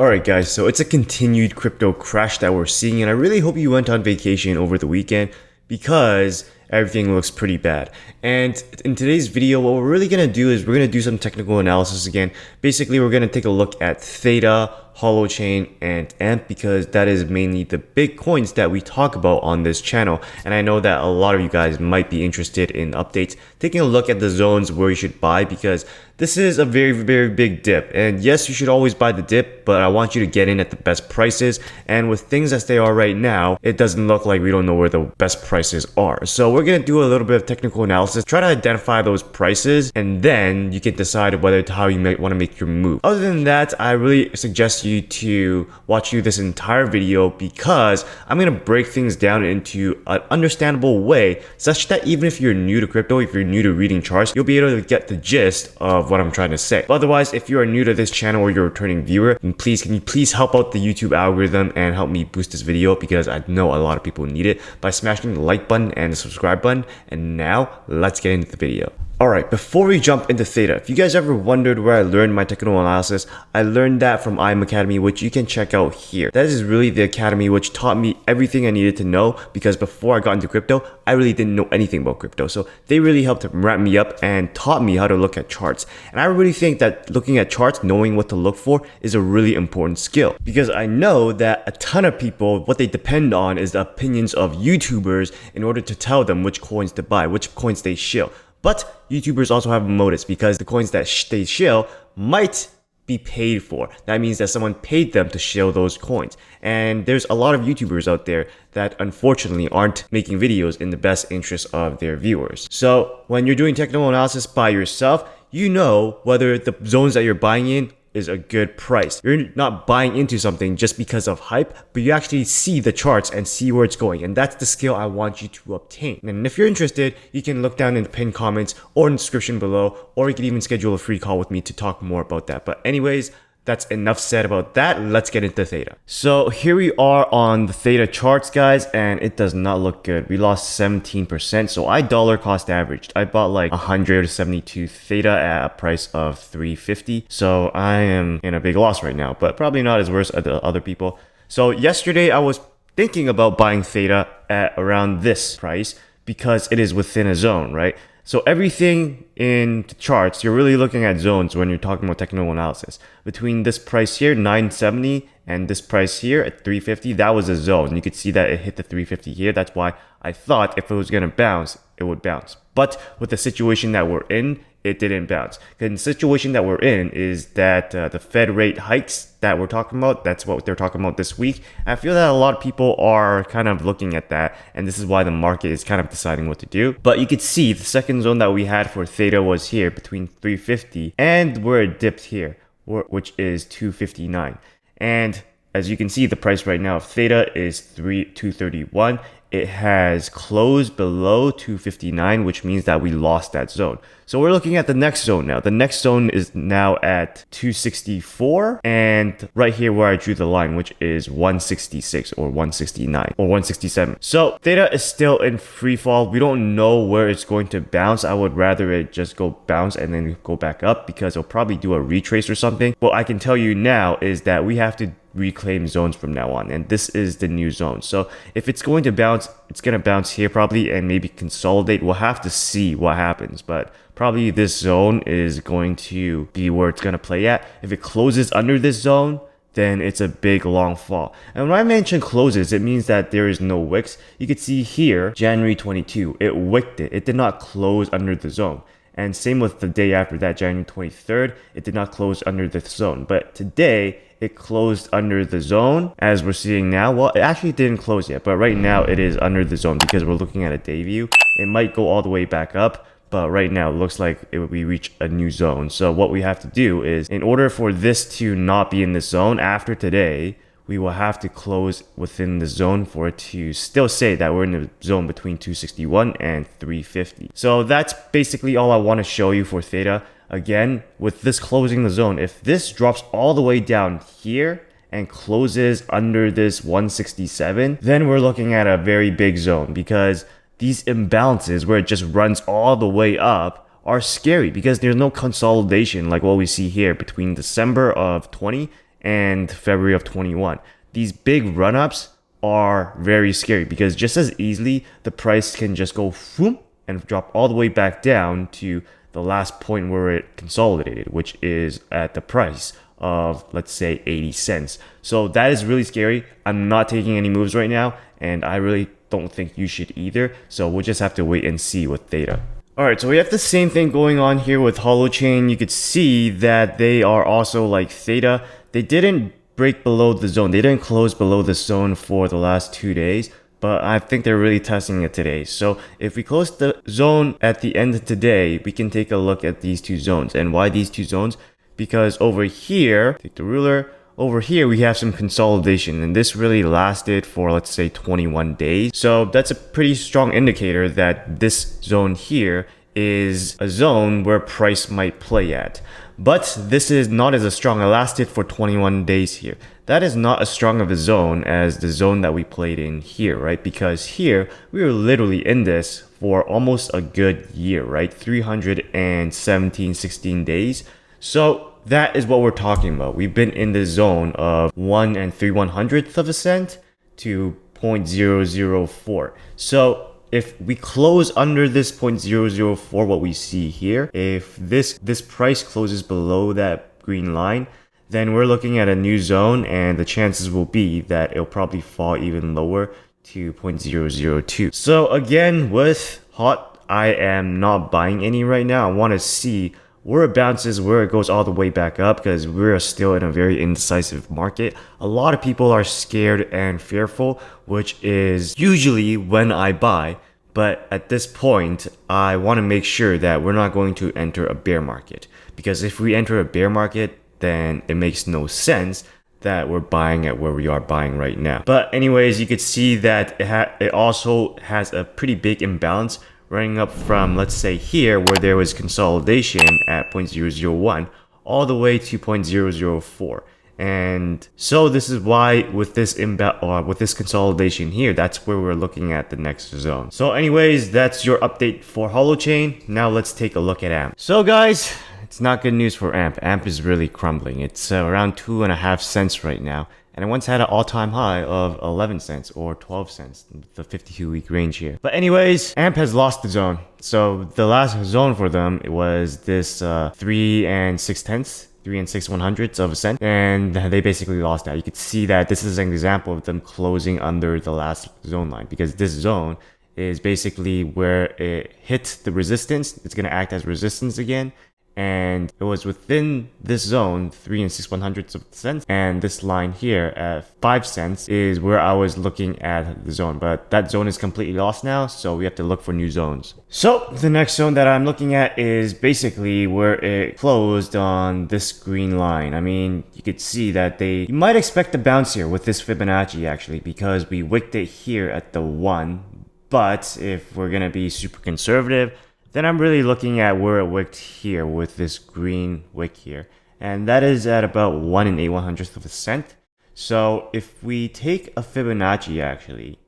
Alright guys, so it's a continued crypto crash that we're seeing, and I really hope you went on vacation over the weekend because everything looks pretty bad. And in today's video, what we're really going to do is we're going to do some technical analysis again. Basically, we're going to take a look at Theta, Holochain, and AMP because that is mainly the big coins that we talk about on this channel. And I know that a lot of you guys might be interested in updates, taking a look at the zones where you should buy because this is a very big dip. And yes, you should always buy the dip, but I want you to get in at the best prices. And with things as they are right now, it doesn't look like we don't know where the best prices are. So we're going to do a little bit of technical analysis, try to identify those prices, and then you can decide how you might want to make your move. Other than that, I really suggest you to watch this entire video because I'm going to break things down into an understandable way such that even if you're new to crypto, if you're new to reading charts, you'll be able to get the gist of what I'm trying to say. But otherwise, if you are new to this channel or you're a returning viewer, then can you please help out the YouTube algorithm and help me boost this video because I know a lot of people need it by smashing the like button and the subscribe button. And now let's get into the video. Alright, before we jump into Theta, if you guys ever wondered where I learned my technical analysis, I learned that from IM Academy, which you can check out here. That is really the academy which taught me everything I needed to know because before I got into crypto, I really didn't know anything about crypto. So they really helped wrap me up and taught me how to look at charts. And I really think that looking at charts, knowing what to look for is a really important skill because I know that a ton of people, what they depend on is the opinions of YouTubers in order to tell them which coins to buy, which coins they shill. But YouTubers also have motives because the coins that they shill might be paid for. That means that someone paid them to shill those coins. And there's a lot of YouTubers out there that unfortunately aren't making videos in the best interest of their viewers. So when you're doing technical analysis by yourself, you know whether the zones that you're buying in is a good price. You're not buying into something just because of hype, but you actually see the charts and see where it's going. And that's the skill I want you to obtain. And if you're interested, you can look down in the pinned comments or in the description below, or you can even schedule a free call with me to talk more about that. But anyways, that's enough said about that. Let's get into Theta. So here we are on the Theta charts, guys, and it does not look good. We lost 17%. So I dollar cost averaged. I bought like 172 Theta at a price of 350. So I am in a big loss right now, but probably not as worse as the other people. So yesterday I was thinking about buying Theta at around this price because it is within a zone, right? So everything in the charts, you're really looking at zones when you're talking about technical analysis. Between this price here, 970, and this price here at 350, that was a zone. You could see that it hit the 350 here. That's why I thought if it was going to bounce, it would bounce. But with the situation that we're in, it didn't bounce. Because the situation that we're in is that the Fed rate hikes that we're talking about, that's what they're talking about this week. I feel that a lot of people are kind of looking at that, and this is why the market is kind of deciding what to do. But you could see the second zone that we had for Theta was here between 350 and where it dipped here, which is 259. And as you can see, the price right now of Theta is 231. It has closed below 259, which means that we lost that zone. So we're looking at the next zone now. The next zone is now at 264, and right here where I drew the line, which is 166 or 169 or 167. So Theta is still in free fall. We don't know where it's going to bounce. I would rather it just go bounce and then go back up because it'll probably do a retrace or something. What I can tell you now is that we have to reclaim zones from now on, and this is the new zone. So if it's going to bounce, it's going to bounce here probably and maybe consolidate. We'll have to see what happens, but probably this zone is going to be where it's going to play at. If it closes under this zone, then it's a big long fall. And when I mention closes, it means that there is no wicks. You could see here, January 22, it wicked it. It did not close under the zone. And same with the day after that, January 23rd, it did not close under the zone. But today, it closed under the zone, as we're seeing now. Well, it actually didn't close yet, but right now it is under the zone because we're looking at a day view. It might go all the way back up, but right now it looks like we reach a new zone. So what we have to do is, in order for this to not be in this zone after today, we will have to close within the zone for it to still say that we're in the zone between 261 and 350. So that's basically all I want to show you for Theta. Again, with this closing the zone, if this drops all the way down here and closes under this 167, then we're looking at a very big zone because these imbalances where it just runs all the way up are scary because there's no consolidation like what we see here between December of 20 and February of 21. These big run-ups are very scary because just as easily the price can just go whoom and drop all the way back down to the last point where it consolidated, which is at the price of, let's say, 80 cents. So that is really scary. I'm not taking any moves right now, and I really don't think you should either. So we'll just have to wait and see with Theta. Alright, so we have the same thing going on here with Holochain. You could see that they are also like Theta. They didn't break below the zone. They didn't close below the zone for the last 2 days, but I think they're really testing it today. So if we close the zone at the end of today, we can take a look at these two zones. And why these two zones? Because over here, take the ruler, over here we have some consolidation, and this really lasted for, let's say, 21 days. So that's a pretty strong indicator that this zone here is a zone where price might play at. But this is not as strong. It lasted for 21 days here. That is not as strong of a zone as the zone that we played in here, right? Because here we were literally in this for almost a good year, right? 316 days. So that is what we're talking about. We've been in the zone of 1 3/100th of a cent to 0.004. So if we close under this 0.004, what we see here, if this price closes below that green line, then we're looking at a new zone, and the chances will be that it'll probably fall even lower to 0.002. So again, with HOT, I am not buying any right now. I want to see where it bounces, where it goes all the way back up, because we're still in a very indecisive market. A lot of people are scared and fearful, which is usually when I buy. But at this point, I want to make sure that we're not going to enter a bear market. Because if we enter a bear market, then it makes no sense that we're buying at where we are buying right now. But anyways, you could see that it also has a pretty big imbalance running up from, let's say, here where there was consolidation at 0.001 all the way to 0.004. And so this is why with this consolidation here, that's where we're looking at the next zone. So anyways, that's your update for Holochain. Now let's take a look at AMP. So guys, it's not good news for AMP. AMP is really crumbling. It's around 2.5 cents right now. And it once had an all-time high of 11 cents or 12 cents, the 52-week range here. But anyways, AMP has lost the zone. So the last zone for them, it was this 3 6/100ths of a cent. And they basically lost that. You could see that this is an example of them closing under the last zone line, because this zone is basically where it hit the resistance. It's going to act as resistance again. And it was within this zone, 3 6/100ths of a cent, and this line here at 5 cents is where I was looking at the zone. But that zone is completely lost now, so we have to look for new zones. So the next zone that I'm looking at is basically where it closed on this green line. I mean, you could see that you might expect a bounce here with this Fibonacci actually, because we wicked it here at the 1. But if we're gonna be super conservative, then I'm really looking at where it wicked here with this green wick here. And that is at about 1 8/100th of a cent. So if we take a Fibonacci actually,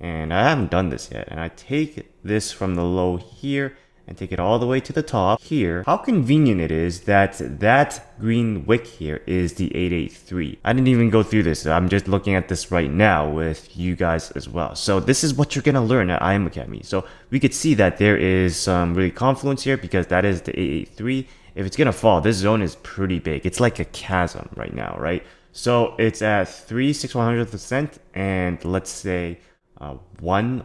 and I haven't done this yet, and I take this from the low here and take it all the way to the top here, how convenient it is that that green wick here is the 883. I didn't even go through this. I'm just looking at this right now with you guys as well. So this is what you're gonna learn at IM Academy. So we could see that there is some really confluence here, because that is the 883. If it's gonna fall, this zone is pretty big. It's like a chasm right now, right? So it's at 3 6/100th of a cent, and let's say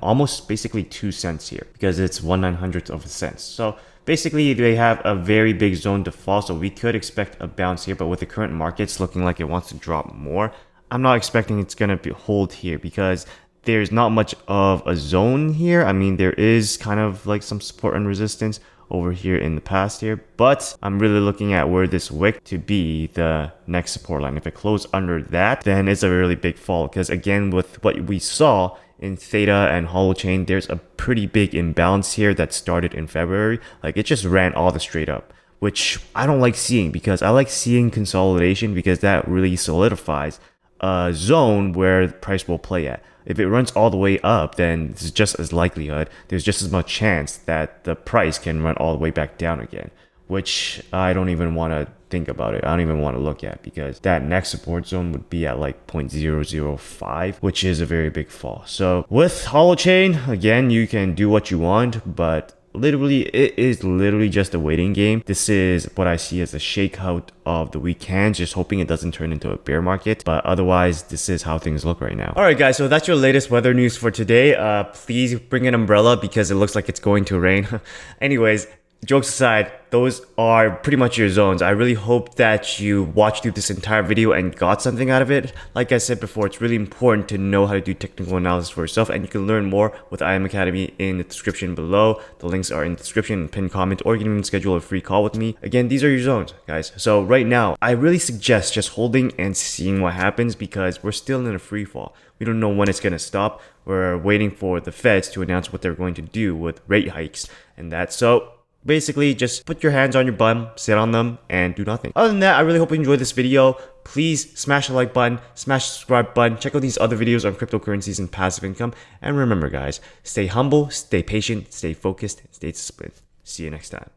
almost basically 2 cents here, because it's 1/900th of a cent. So basically they have a very big zone to fall, so we could expect a bounce here. But with the current markets looking like it wants to drop more, I'm not expecting it's gonna hold here, because there's not much of a zone here. I mean, there is kind of like some support and resistance over here in the past here, but I'm really looking at where this wick to be the next support line. If it closed under that, then it's a really big fall, because again, with what we saw in Theta and Holochain, there's a pretty big imbalance here that started in February. Like, it just ran all the straight up, which I don't like seeing, because I like seeing consolidation, because that really solidifies a zone where the price will play at. If it runs all the way up, then there's just as much chance that the price can run all the way back down again, which I don't even want to think about it. I don't even want to look at, because that next support zone would be at like 0.005, which is a very big fall. So with Holochain, again, you can do what you want, but literally it is literally just a waiting game. This is what I see as a shakeout of the weak hands, just hoping it doesn't turn into a bear market. But otherwise, this is how things look right now. All right, guys, so that's your latest weather news for today. Please bring an umbrella because it looks like it's going to rain. Anyways, jokes aside, those are pretty much your zones. I really hope that you watched through this entire video and got something out of it. Like I said before, it's really important to know how to do technical analysis for yourself, and you can learn more with IM Academy in the description below. The links are in the description and pinned comment, or you can even schedule a free call with me. Again, these are your zones, guys. So right now, I really suggest just holding and seeing what happens, because we're still in a free fall. We don't know when it's going to stop. We're waiting for the Feds to announce what they're going to do with rate hikes and that. So basically, just put your hands on your bum, sit on them, and do nothing. Other than that, I really hope you enjoyed this video. Please smash the like button, smash the subscribe button, check out these other videos on cryptocurrencies and passive income. And remember, guys, stay humble, stay patient, stay focused, and stay disciplined. See you next time.